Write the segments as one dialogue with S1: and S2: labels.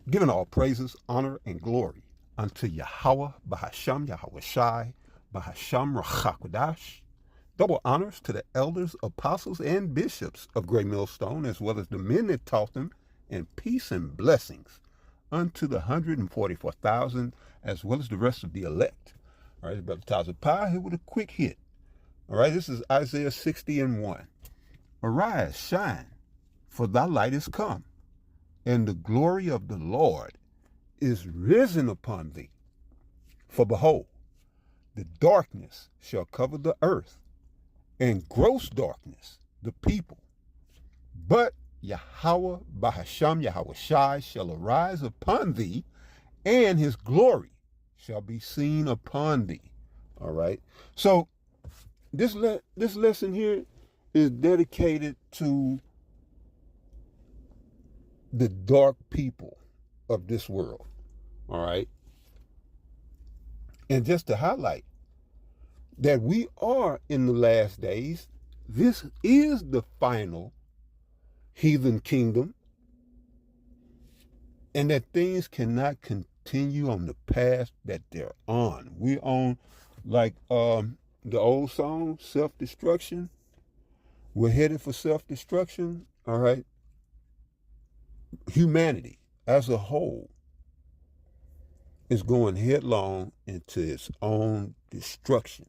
S1: Giving all praises, honor, and glory unto Yahweh, Bahasham Yahweh Shai, Bahasham Rachakwadash. Double honors to the elders, apostles, and bishops of Great Millstone, as well as the men that taught them, and peace and blessings unto the 144,000, as well as the rest of the elect. All right, Brother Taza Pie here with a quick hit. All right, this is Isaiah 60 and 1. Arise, shine, for thy light is come, and the glory of the Lord is risen upon thee. For behold, the darkness shall cover the earth, and gross darkness the people. But Yahweh Bahasham Yahweh Shai shall arise upon thee, and his glory shall be seen upon thee. All right. So this lesson here is dedicated to the dark people of this world. All right. And just to highlight that we are in the last days, this is the final heathen kingdom, and that things cannot continue on the path that they're on. We're on, like the old song, self-destruction. We're headed for self-destruction. All right. Humanity as a whole is going headlong into its own destruction.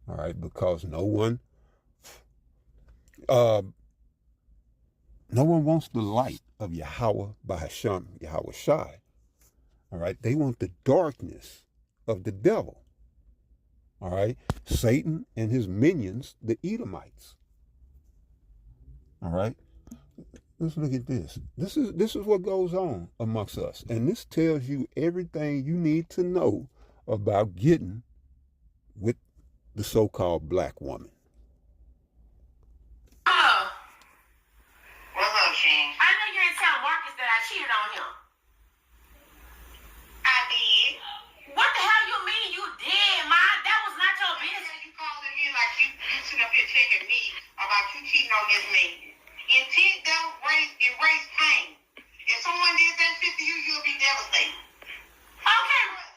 S1: All right, because no one wants the light of Yahweh Bahasham Yahweh Shai. All right, they want the darkness of the devil. All right, Satan and his minions, the Edomites. All right, let's look at this. This is what goes on amongst us, and this tells you everything you need to know about getting with the so-called black woman.
S2: What's up, Shane? I know you didn't tell Marcus that I cheated on him. I did. What the hell you mean you did, Ma? That was not your business. You calling me like you sitting up here checking me about you cheating on this man. Intent don't erase pain. If someone did that shit to you, you'll be devastated. Okay.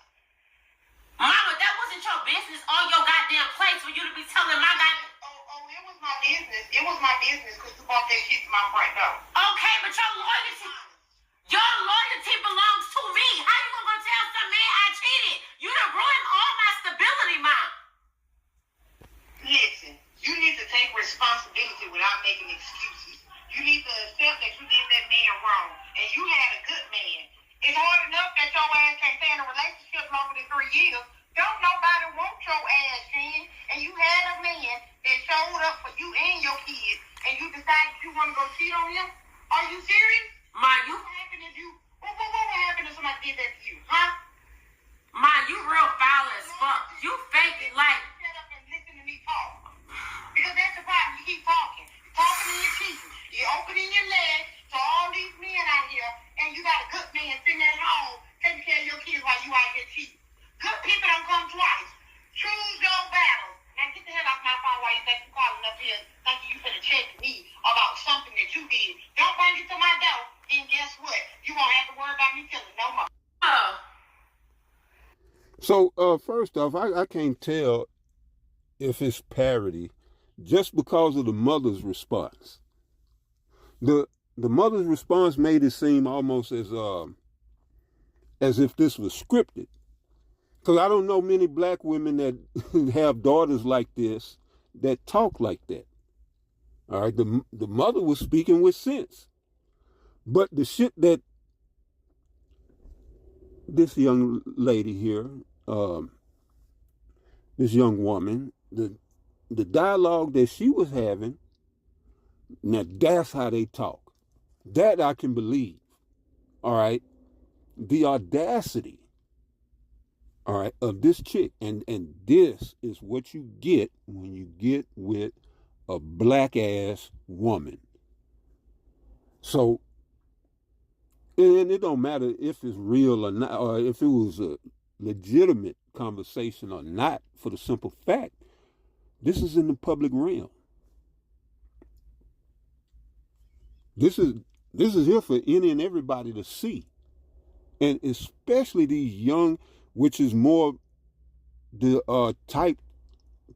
S2: Mama, that wasn't your business or your goddamn place for you to be telling my goddamn... Oh, it was my business. It was my business because you bought that shit to my front door. Okay, but your loyalty belongs to me. How you gonna tell some man I cheated? You done ruined all my stability, Mom. Listen, you need to take responsibility without making excuses. You need to accept that you did that man wrong, and you had a good man. It's hard enough that your ass can't stay in a relationship longer than 3 years. Don't nobody want your ass, Jen. And you had a man that showed up for you and your kids, and you decided you want to go cheat on him? Are you serious? Ma, what would happen if somebody did that to you, huh? Ma, you real foul as fuck. You fake it like... Shut up and listen to me talk. Because that's the problem. You keep talking. You're talking in your cheating. You're opening your legs to all these men out here, and you got a good man sitting at home taking care of your kids while you out here cheating. Good people don't come twice. Choose your battles. Now get the hell off my phone while you think you're calling up here thinking you finna check me about something that you did. Don't bring it to my door, and guess what? You won't have to worry about me killing no more.
S1: So, first off, I can't tell if it's parody just because of the mother's response. The mother's response made it seem almost as if this was scripted. Because I don't know many black women that have daughters like this that talk like that. All right, the mother was speaking with sense. But the shit that this young lady here, this young woman, the dialogue that she was having, now that's how they talk. That I can believe. All right. The audacity, all right, of this chick. And this is what you get when you get with a black ass woman. So, and it don't matter if it's real or not, or if it was a legitimate conversation or not, for the simple fact, this is in the public realm. This is This is here for any and everybody to see. And especially these young, which is more the type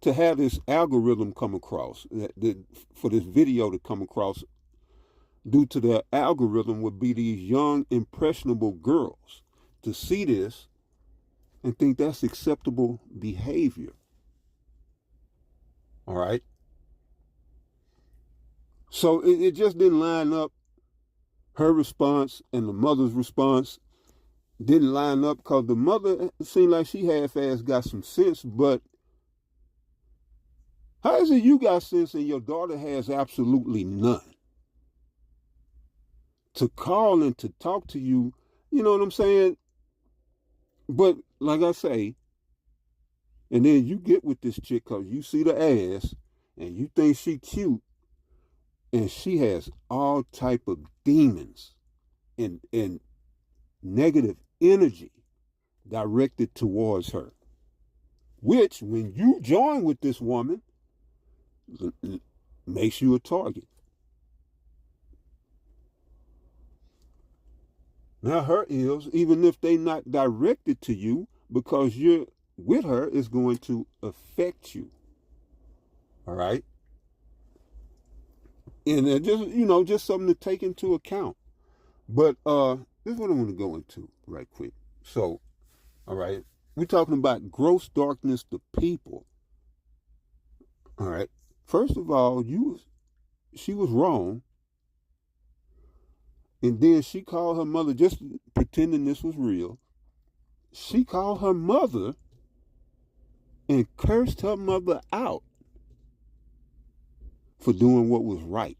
S1: to have this algorithm come across, for this video to come across due to the algorithm would be these young, impressionable girls to see this and think that's acceptable behavior. All right? So it just didn't line up. Her response and the mother's response didn't line up because the mother seemed like she half-ass got some sense, but how is it you got sense and your daughter has absolutely none? To call and to talk to you, you know what I'm saying? But like I say, and then you get with this chick because you see the ass and you think she cute, and she has all type of demons and negative energy directed towards her, which when you join with this woman makes you a target. Now her ills, even if they not directed to you, because you're with her, is going to affect you. All right? And just something to take into account. But this is what I want to go into right quick. So, all right, we're talking about gross darkness to people. All right. First of all, she was wrong. And then she called her mother, just pretending this was real. She called her mother and cursed her mother out for doing what was right.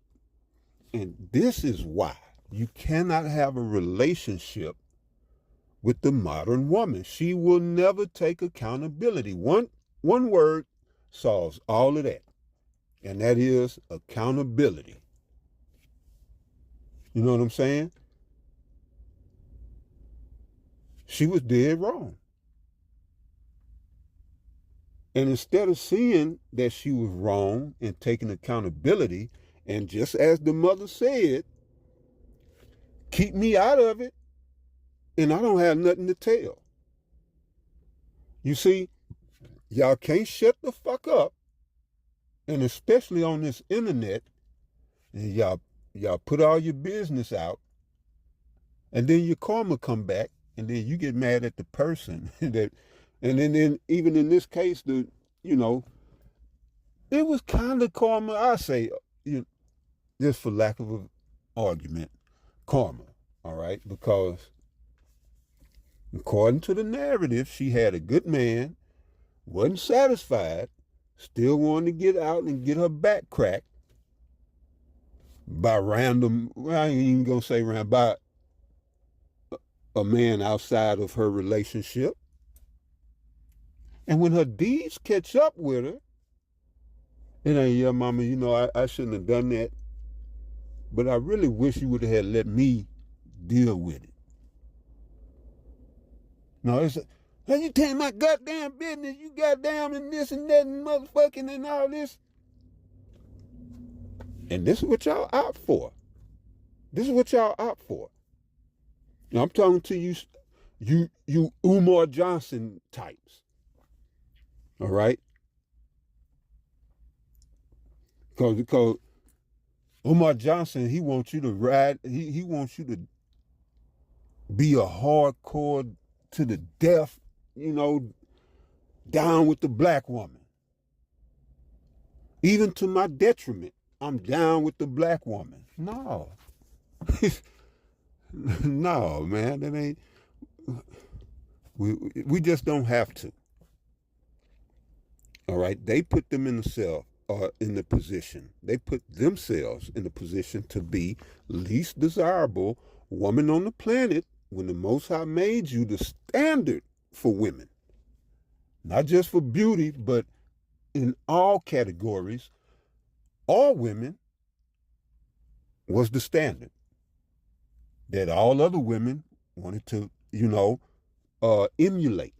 S1: And this is why you cannot have a relationship with the modern woman. She will never take accountability. One word solves all of that, and that is accountability. You know what I'm saying? She was dead wrong. And instead of seeing that she was wrong and taking accountability, and just as the mother said, keep me out of it, and I don't have nothing to tell. You see, y'all can't shut the fuck up, and especially on this internet, and y'all put all your business out, and then your karma come back, and then you get mad at the person that, and then even in this case, it was kind of karma. I say, just for lack of an argument, karma. All right, because according to the narrative, she had a good man, wasn't satisfied, still wanted to get out and get her back cracked by random, well, I ain't even gonna say random, by a man outside of her relationship. And when her deeds catch up with her, it ain't, yeah, mama, I shouldn't have done that, but I really wish you would have had let me deal with it. No, it's, hey, you tell my goddamn business, you goddamn and this and that and motherfucking and all this. And this is what y'all opt for. This is what y'all opt for. Now I'm talking to you Umar Johnson types. All right? Because Umar Johnson, he wants you to ride, he wants you to be a hardcore to the death, down with the black woman. Even to my detriment, I'm down with the black woman. No. No, man, that ain't, we just don't have to. All right, they put them in the cell, or in the position. They put themselves in the position to be least desirable woman on the planet when the Most High made you the standard for women. Not just for beauty, but in all categories, all women was the standard that all other women wanted to, emulate.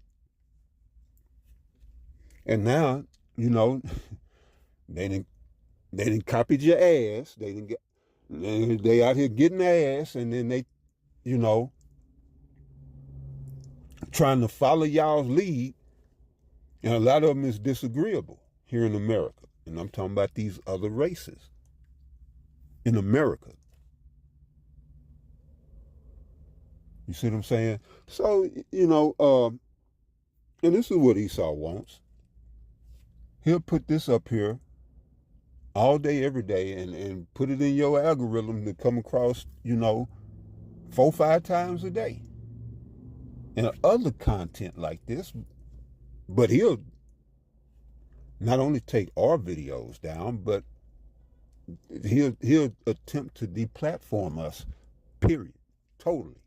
S1: And now, they didn't copied your ass. They didn't get, And they out here getting their ass, and then they, you know, trying to follow y'all's lead. And a lot of them is disagreeable here in America. And I'm talking about these other races in America. You see what I'm saying? So, you know, and this is what Esau wants. He'll put this up here all day, every day, and put it in your algorithm to come across, you know, 4, 5 times a day. And other content like this, but he'll not only take our videos down, but he'll attempt to deplatform us, period, totally,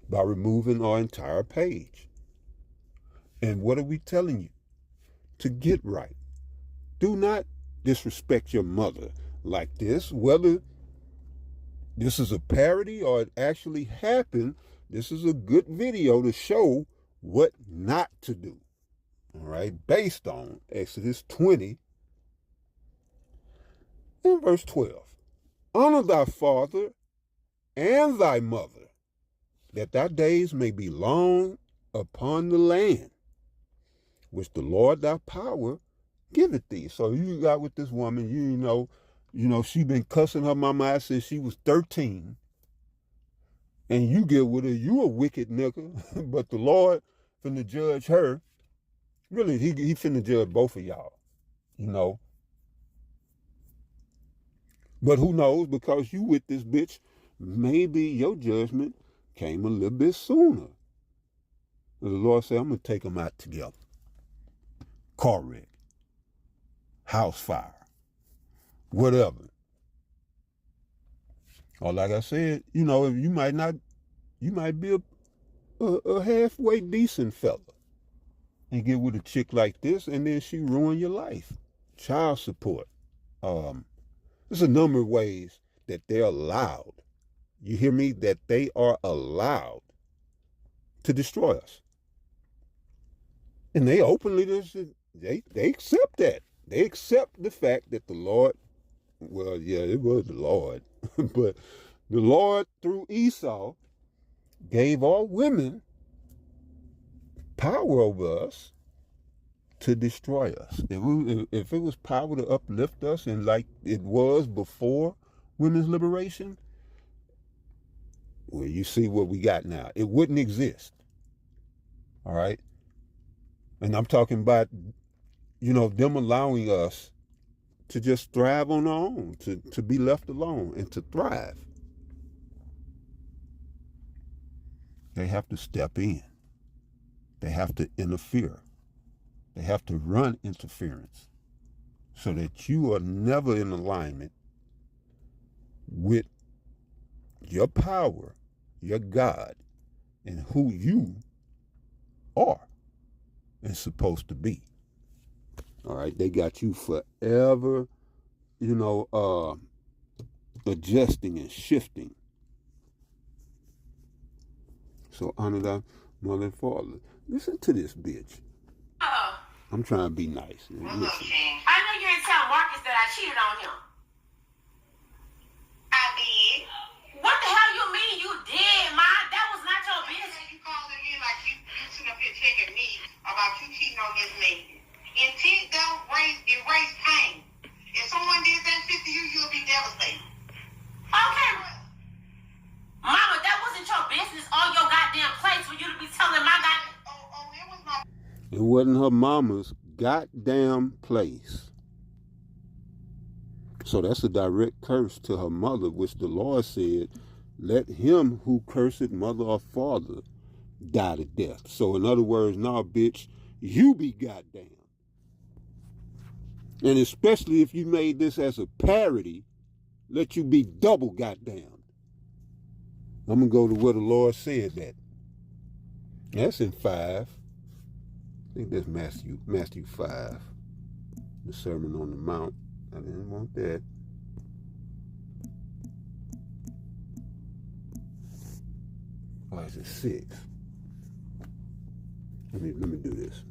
S1: by removing our entire page. And what are we telling you? To get right. Do not disrespect your mother like this, whether this is a parody or it actually happened. This is a good video to show what not to do. All right, based on Exodus 20 and verse 12. Honor thy father and thy mother, that thy days may be long upon the land, which the Lord thy power giveth thee. So you got with this woman, you know, she been cussing her mama out since she was 13. And you get with her, you a wicked nigga, but the Lord finna judge her. Really, he finna judge both of y'all, you know. But who knows, because you with this bitch, maybe your judgment came a little bit sooner. The Lord said, I'm going to take them out together. Car wreck, house fire, whatever. Or like I said, you know, you might be a halfway decent fella and get with a chick like this, and then she ruin your life. Child support. There's a number of ways that they're allowed. You hear me? That they are allowed to destroy us. And they openly, they accept that. They accept the fact that the Lord, well, yeah, it was the Lord, but the Lord through Esau gave all women power over us to destroy us. If it was power to uplift us, and like it was before women's liberation, well, you see what we got now. It wouldn't exist. All right? And I'm talking about, you know, them allowing us to just thrive on our own, to be left alone and to thrive. They have to step in. They have to interfere. They have to run interference so that you are never in alignment with your power, your God, and who you are and supposed to be. All right, they got you forever, you know, adjusting and shifting. So honor thy mother and father. Listen to this bitch. I'm trying to be nice. Listen.
S2: I know you didn't tell Marcus that I cheated on him. I did. What the hell you mean you did, Ma? That was not your business. You calling me like you sitting up here checking me about you cheating on this man. Intent don't erase pain. If someone did that shit to you, you'll be devastated. Okay. Mama, that wasn't your business or your goddamn place for you to be telling my goddamn... It was my...
S1: It wasn't her mama's goddamn place. So that's a direct curse to her mother, which the Lord said, let him who curseth mother or father die to death. So in other words, nah, bitch, you be goddamn. And especially if you made this as a parody, let you be double goddamn. I'm going to go to where the Lord said that. That's in 5. I think that's Matthew 5. The Sermon on the Mount. I didn't want that. Oh, it's a 6. Let me do this.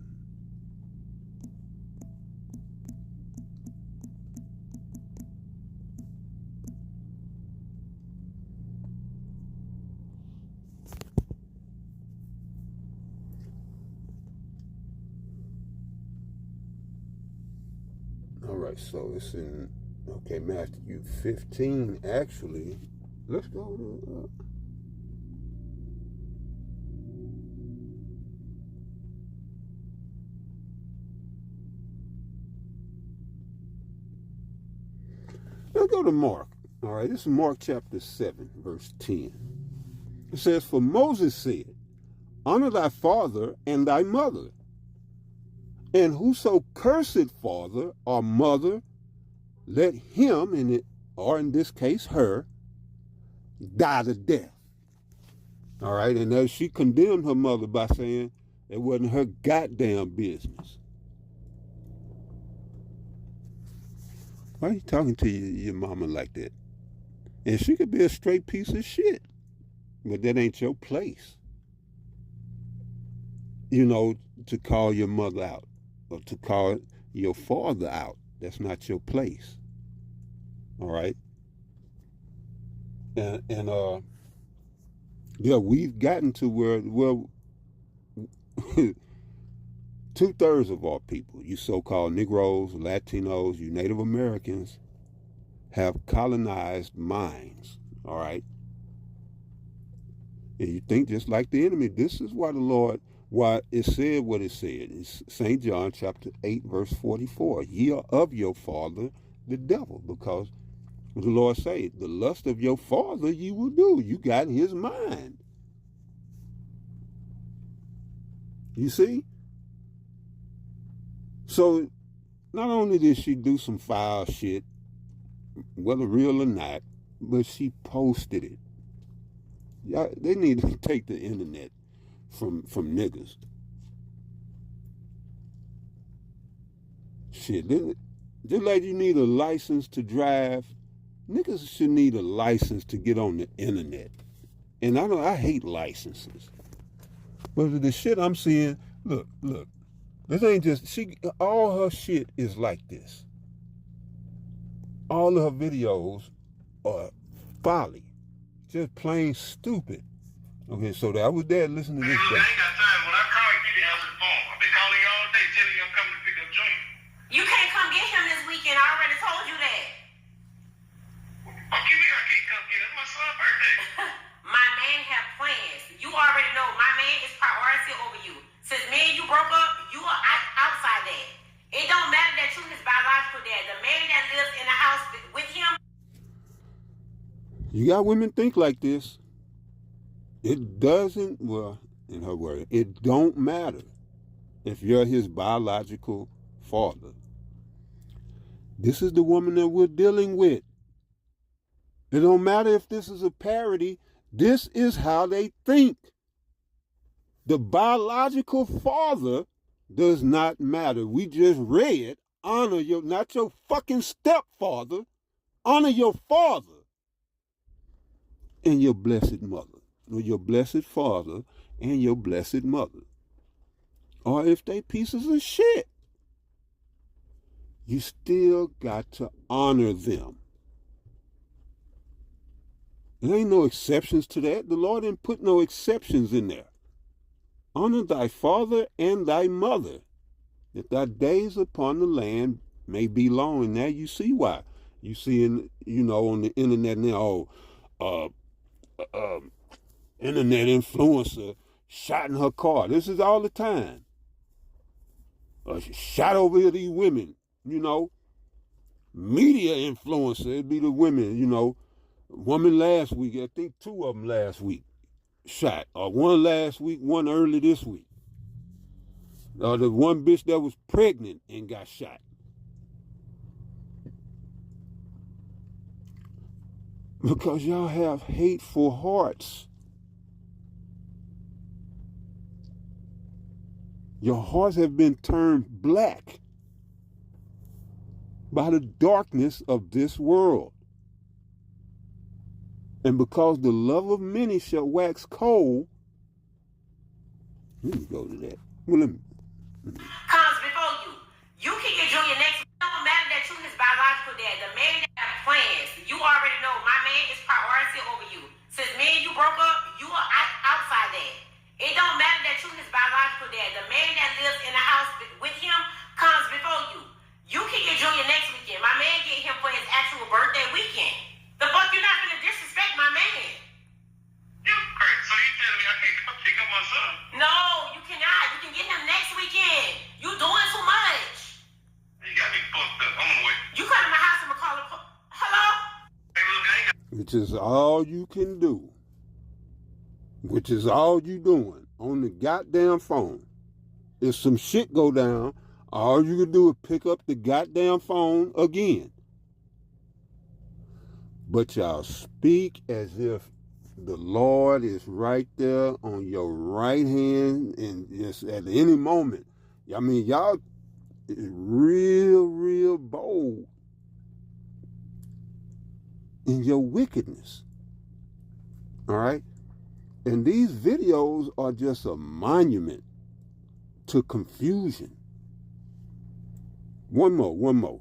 S1: right, so it's in, okay, Matthew 15, actually. Let's go to, let's go to Mark. All right, this is Mark chapter 7, verse 10. It says, for Moses said, honor thy father and thy mother, and whoso curseth father or mother, let him, or in this case her, die to death. All right, and as she condemned her mother by saying it wasn't her goddamn business. Why are you talking to your mama like that? And she could be a straight piece of shit, but that ain't your place. You know, to call your mother out or to call your father out. That's not your place. All right? And yeah, we've gotten to where 2/3 of our people, you so-called Negroes, Latinos, you Native Americans, have colonized minds, all right? And you think just like the enemy. This is why why it said what it said. It's St. John chapter 8, verse 44. Ye are of your father, the devil, because the Lord said, the lust of your father you will do. You got his mind. You see? So not only did she do some foul shit, whether real or not, but she posted it. Yeah, they need to take the internet from niggas. Shit, just like you need a license to drive, niggas should need a license to get on the internet. And I hate licenses. But the shit I'm seeing, look, this ain't just, all her shit is like this. All of her videos are folly. Just plain stupid. Okay, so I was there listening to this.
S2: I ain't got time. When I call you, need to answer the phone. I've been calling you all day telling you I'm coming to pick up Junior. You can't come get him this weekend. I already told you that. Fuck you mean I can't come get him? It's my son's birthday. My man have plans. You already know my man is priority over you. Since me and you broke up, you are outside that. It don't matter that you his biological dad. The man that lives in the house with him.
S1: You got women think like this. It doesn't, well, in her word, it don't matter if you're his biological father. This is the woman that we're dealing with. It don't matter if this is a parody. This is how they think. The biological father does not matter. We just read, honor your, not your fucking stepfather, honor your father and your blessed mother. Or your blessed father and your blessed mother. Or if they pieces of shit, you still got to honor them. There ain't no exceptions to that. The Lord didn't put no exceptions in there. Honor thy father and thy mother, that thy days upon the land may be long. And now you see why. You see, on the internet now, internet influencer shot in her car. This is all the time. She shot over here these women, Media influencer, it'd be the women, Woman last week, I think 2 of them last week shot. Or one last week, one early this week. The one bitch that was pregnant and got shot. Because y'all have hateful hearts. Your hearts have been turned black by the darkness of this world. And because the love of many shall wax cold, let me go to that. Well,
S2: comes before you. You can get Junior next. It don't matter that you his biological dad. The man that have plans. You already know my man is priority over you. Since me and you broke up, you are outside that. It don't matter that you his biological dad. The man that lives in the house with him comes before you. You can get Junior next week.
S1: which is all you can do, which is all you doing on the goddamn phone. If some shit go down, all you can do is pick up the goddamn phone again. But y'all speak as if the Lord is right there on your right hand, and just at any moment. I mean, y'all is real bold in your wickedness. All right? And these videos are just a monument to confusion. One more.
S2: What you finna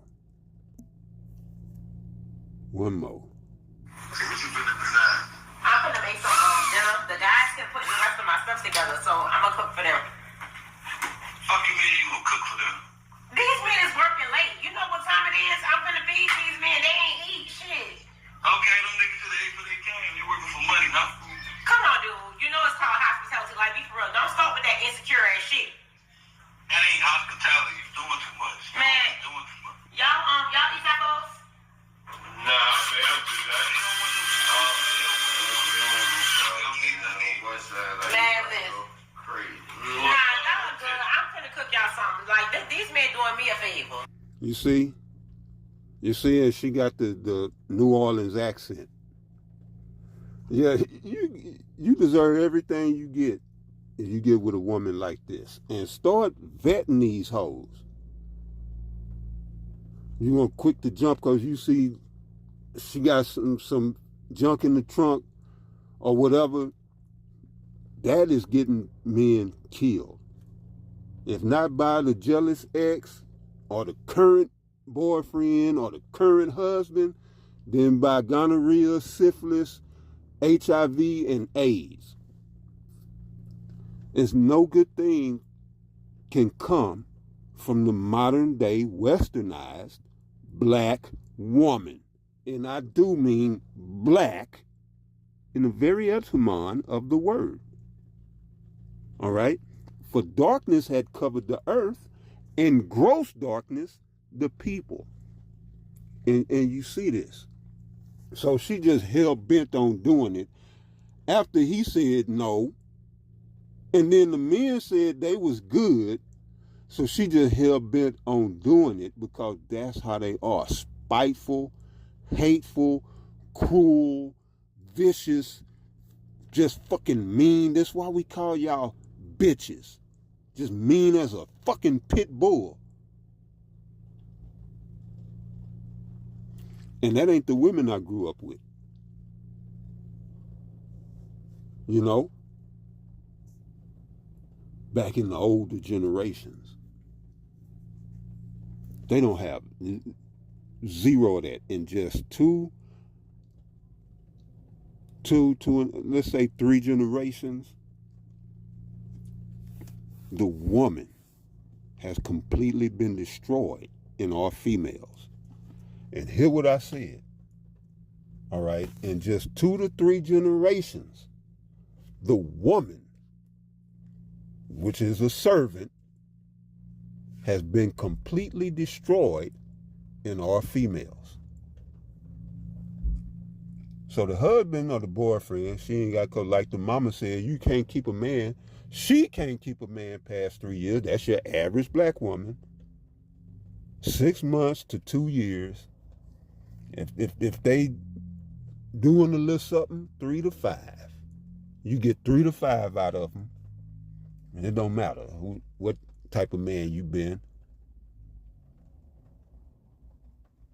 S2: design? I'm gonna make some dinner. The guys can put the rest of my stuff together, so I'm gonna cook for them. Fuck you mean you gonna cook for them? These men is working late. You know what time it is? I'm gonna feed these men. They ain't eat shit. Okay, them niggas should have ate when they came. They working for money, huh? Come on, dude. You know it's called hospitality. Like, be for real. Don't start with that insecure ass shit. That ain't hospitality. You're doing too much. Man, you're doing too much. Y'all eat tacos? Nah, they don't do that. They don't want to. Man, listen. Crazy. Nah, y'all good. I'm gonna cook y'all something. Like, these men doing me a favor.
S1: You see? You see, and she got the New Orleans accent. Yeah, you deserve everything you get if you get with a woman like this. And start vetting these hoes. You want quick to jump because you see she got some junk in the trunk or whatever. That is getting men killed. If not by the jealous ex or the current boyfriend or the current husband, then by gonorrhea, syphilis, HIV, and AIDS. It's no good thing can come from the modern day westernized black woman. And I do mean black in the very etymon of the word. All right? For darkness had covered the earth, and gross darkness the people. And you see this. So she just hell-bent on doing it after he said no. And then the men said they was good. So she just hell-bent on doing it because that's how they are. Spiteful, hateful, cruel, vicious, just fucking mean. That's why we call y'all bitches. Just mean as a fucking pit bull. And that ain't the women I grew up with. You know? Back in the older generations. They don't have zero of that. In just two, let's say 3 generations, the woman has completely been destroyed in our females. And hear what I said. All right. In just 2 to 3 generations, the woman, which is a servant, has been completely destroyed in our females. So the husband or the boyfriend, she ain't got to, like the mama said, you can't keep a man. She can't keep a man past 3 years. That's your average black woman. 6 months to 2 years. If they doing a little something, 3 to 5. You get 3 to 5 out of them. And it don't matter what type of man you been.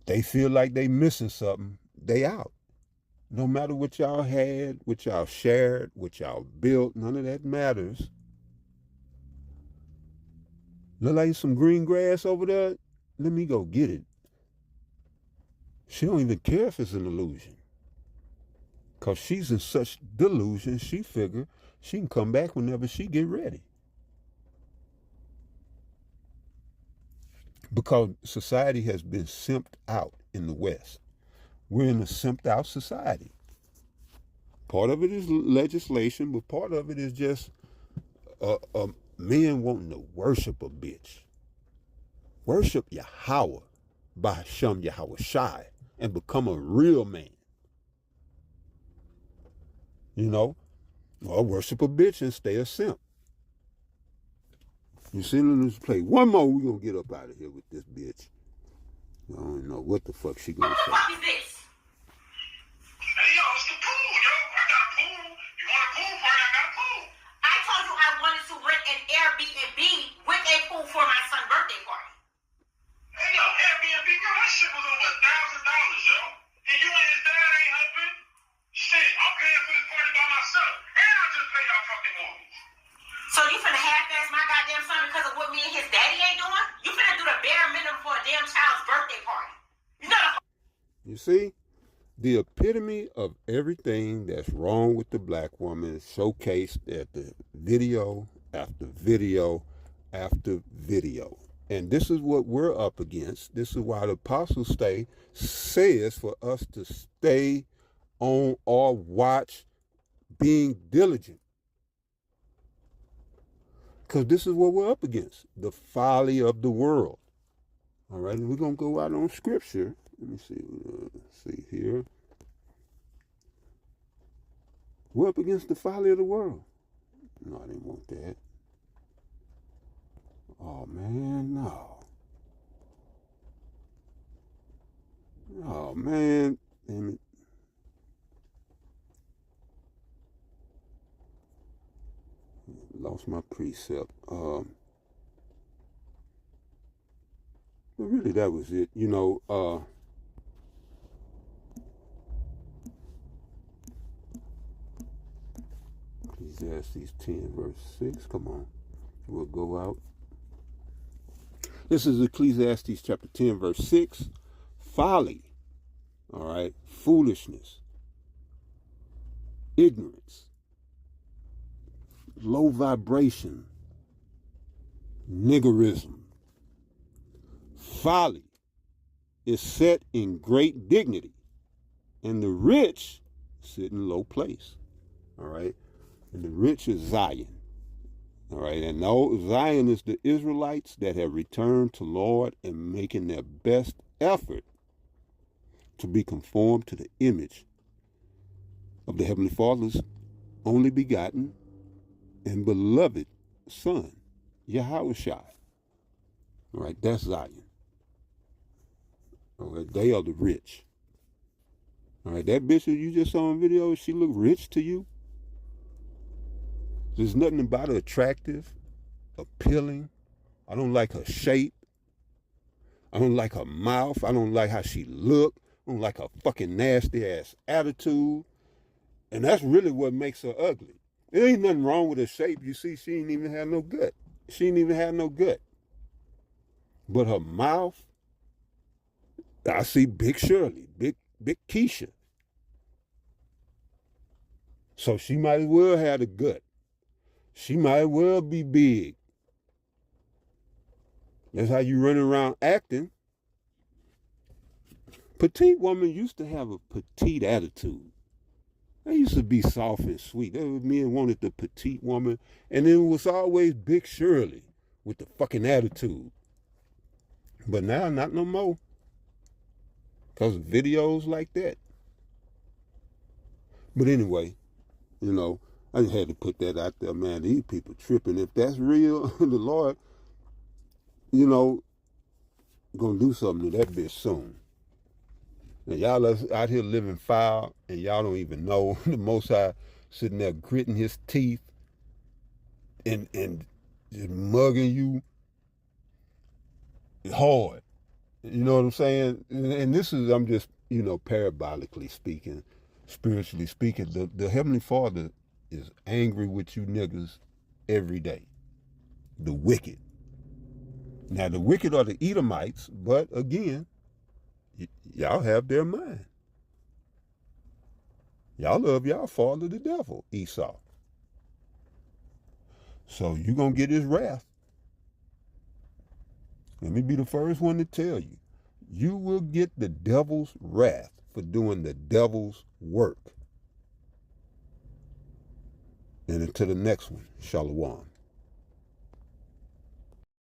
S1: They feel like they missing something, they out. No matter what y'all had, what y'all shared, what y'all built, none of that matters. Look like some green grass over there? Let me go get it. She don't even care if it's an illusion. Because she's in such delusion, she figure she can come back whenever she get ready. Because society has been simped out in the West. We're in a simped out society. Part of it is legislation, but part of it is just men wanting to worship a bitch. Worship Yahweh by Hashem Yahweh Shai and become a real man. You know, or worship a bitch and stay a simp. You see, let's play one more. We're gonna get up out of here with this bitch. I don't know what the fuck she gonna say.
S2: What the fuck is this? Hey, yo, it's the pool, yo. I got a pool. You want a pool party? I got a pool. I told you I wanted to rent an Airbnb with a pool for my son's birthday party. Hey, yo, Airbnb, yo, that shit was over $1,000, yo. And you and his dad ain't helping? Shit, I'm paying for this party by myself. And I just pay y'all fucking mortgage. So you finna half-ass my goddamn son because of what me and his daddy ain't doing? You finna do the bare minimum for a damn child's birthday party. You know the...
S1: You see? The epitome of everything that's wrong with the black woman is showcased at the video after video after video. And this is what we're up against. This is why the apostle says for us to stay on our watch, being diligent. Because this is what we're up against, the folly of the world. All right, and we're going to go out on scripture. Let me see here. We're up against the folly of the world. No, I didn't want that. Oh, man, no. Oh, man. Damn it. Lost my precept. But really, that was it. You know, Ecclesiastes 10, verse 6. Come on. We'll go out. This is Ecclesiastes chapter 10, verse 6. Folly. All right. Foolishness. Ignorance. Low vibration. Niggerism. Folly is set in great dignity, and the rich sit in low place. All right. And the rich is Zion. All right. And Zion is the Israelites that have returned to Lord and making their best effort to be conformed to the image of the Heavenly Father's only begotten and beloved Son, Yahushua. All right. That's Zion. All right. They are the rich. All right. That bitch that you just saw in video, she look rich to you? There's nothing about her attractive, appealing. I don't like her shape. I don't like her mouth. I don't like how she look. I don't like her fucking nasty ass attitude. And that's really what makes her ugly. There ain't nothing wrong with her shape. You see, she ain't even have no gut. She ain't even have no gut. But her mouth, I see Big Shirley, Big Keisha. So she might as well have the gut. She might as well be big. That's how you run around acting. Petite woman used to have a petite attitude. They used to be soft and sweet. Men wanted the petite woman. And then it was always Big Shirley with the fucking attitude. But now, not no more. Because of videos like that. But anyway, you know, I just had to put that out there, man. These people tripping. If that's real, the Lord, you know, gonna do something to that bitch soon. And y'all out here living foul, and y'all don't even know. The Most High sitting there gritting his teeth and just mugging you hard. You know what I'm saying? And this is, I'm just, you know, parabolically speaking, spiritually speaking, the Heavenly Father is angry with you niggas every day. The wicked. Now, the wicked are the Edomites, but again, y'all have their mind. Y'all love y'all father, the devil, Esau. So you're going to get his wrath. Let me be the first one to tell you. You will get the devil's wrath for doing the devil's work. And until the next one, Shalom.